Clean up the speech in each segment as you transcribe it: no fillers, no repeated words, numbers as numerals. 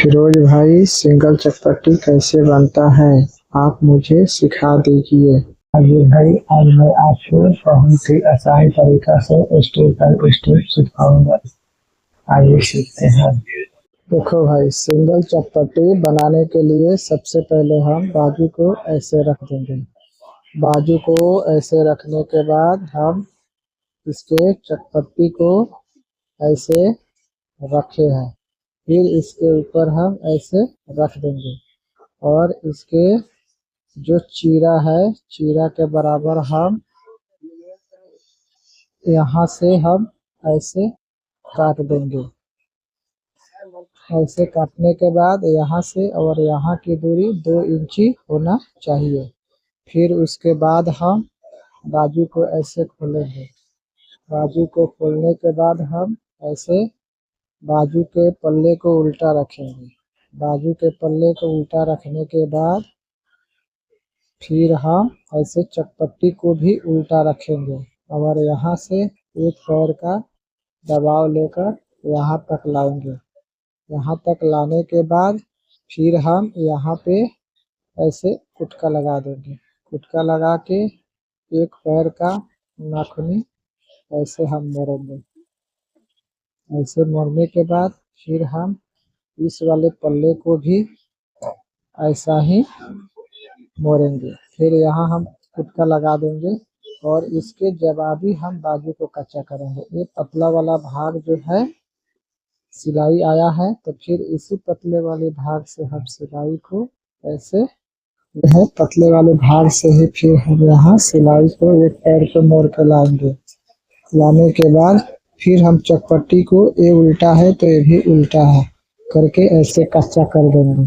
फिरोज भाई, सिंगल चटपटी कैसे बनता है? आप मुझे सिखा दीजिए। आइए भाई, आज मैं आपको बहुत ही आसान तरीका से स्टेप बाय स्टेप सिखाऊंगा। आइए सीखते हैं। देखो भाई, सिंगल चटपटी बनाने के लिए सबसे पहले हम बाजू को ऐसे रख देंगे। बाजू को ऐसे रखने के बाद हम इसके चटपटी को ऐसे रखे हैं। फिर इसके ऊपर हम ऐसे रख देंगे और इसके जो चीरा है, चीरा के बराबर हम यहाँ से हम ऐसे काट देंगे। ऐसे काटने के बाद यहाँ से और यहाँ की दूरी 2 इंची होना चाहिए। फिर उसके बाद हम बाजू को ऐसे खोलेंगे। बाजू को खोलने के बाद हम ऐसे बाजू के पल्ले को उल्टा रखेंगे। बाजू के पल्ले को उल्टा रखने के बाद फिर हम ऐसे चटपटी को भी उल्टा रखेंगे और यहाँ से एक पैर का दबाव लेकर यहाँ तक लाएंगे। यहाँ तक लाने के बाद फिर हम यहाँ पे ऐसे कुटका लगा देंगे। कुटका लगा के एक पैर का नाखूनी ऐसे हम मोड़ेंगे। ऐसे मोड़ने के बाद फिर हम इस वाले पल्ले को भी ऐसा ही मोड़ेंगे। फिर यहाँ हम कुटका लगा देंगे और इसके जवाबी हम बाजू को कच्चा करेंगे। ये पतला वाला भाग जो है सिलाई आया है, तो फिर इसी पतले वाले भाग से हम सिलाई को ऐसे है पतले वाले भाग से ही फिर हम यहाँ सिलाई को एक पैर पे मोड़ के लाएंगे। लाने के बाद फिर हम चटपटी को ये उल्टा है तो ये भी उल्टा है करके ऐसे कच्चा कर देंगे।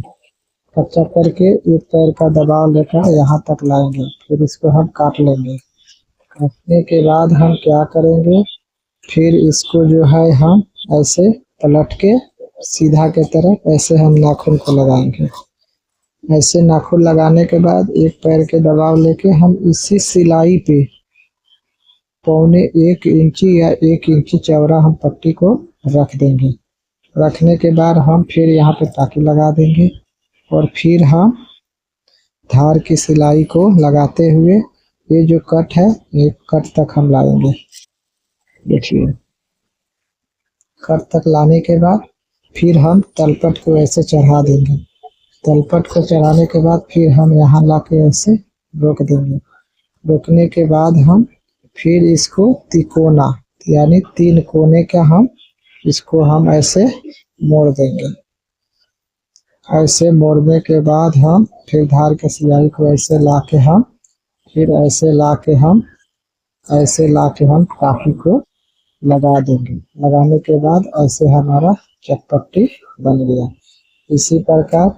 कच्चा करके एक पैर का दबाव लेकर यहाँ तक लाएंगे। फिर इसको हम काट लेंगे। काटने के बाद हम क्या करेंगे, फिर इसको जो है हम ऐसे पलट के सीधा के तरफ ऐसे हम नाखून को लगाएंगे। ऐसे नाखून लगाने के बाद एक पैर के दबाव लेके हम इसी सिलाई पे 1.25 इंची या 1 इंची चौड़ा हम पट्टी को रख देंगे। रखने के बाद हम फिर यहाँ पे टाकी लगा देंगे और फिर हम धार की सिलाई को लगाते हुए ये जो कट है, ये कट तक हम लाएंगे। देखिए, कट तक लाने के बाद फिर हम तलपट को ऐसे चढ़ा देंगे। तलपट को चढ़ाने के बाद फिर हम यहाँ लाके ऐसे रोक देंगे। रोकने के बाद हम फिर इसको तिकोना यानी 3 कोने का हम इसको हम ऐसे मोड़ देंगे। ऐसे मोड़ने के बाद हम फिर धार के सिलाई को ऐसे लाके हम फिर ऐसे लाके हम टाकी को लगा देंगे। लगाने के बाद ऐसे हमारा चटपटी बन गया। इसी प्रकार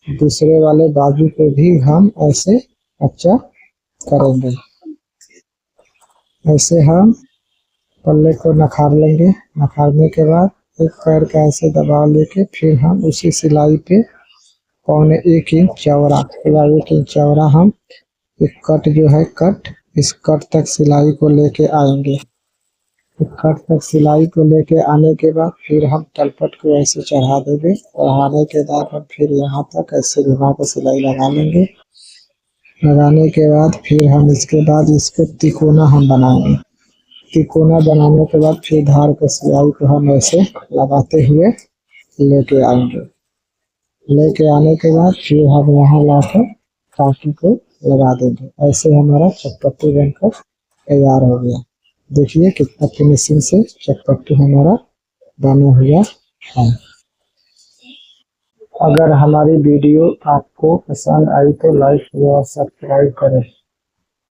दूसरे वाले बाजू को भी हम ऐसे कच्चा करेंगे। ऐसे हम पल्ले को नखार लेंगे। नखारने के बाद एक पैर का ऐसे दबाव लेके फिर हम उसी सिलाई पे 1.25 इंच चौड़ा या 1 इंच चौड़ा हम एक कट जो है इस कट तक सिलाई को लेके आएंगे। कट तक सिलाई को लेके आने के बाद फिर हम तलपट को ऐसे चढ़ा देंगे। चढ़ाने के बाद हम फिर यहाँ तक ऐसे घुमा कर सिलाई लगा लेंगे। लगाने के बाद फिर हम इसके बाद इसको तिकोना हम बनाएंगे। तिकोना बनाने के बाद फिर धार के सिलाई को हम ऐसे लगाते हुए लेके आएंगे। लेके आने के बाद फिर हम यहाँ लाकर टाकी को लगा देंगे। ऐसे हमारा चटपटी बनकर तैयार हो गया। देखिए कितना फिनिशिंग से चटपटी हमारा बना हुआ है। अगर हमारी वीडियो आपको पसंद आई तो लाइक और सब्सक्राइब करें।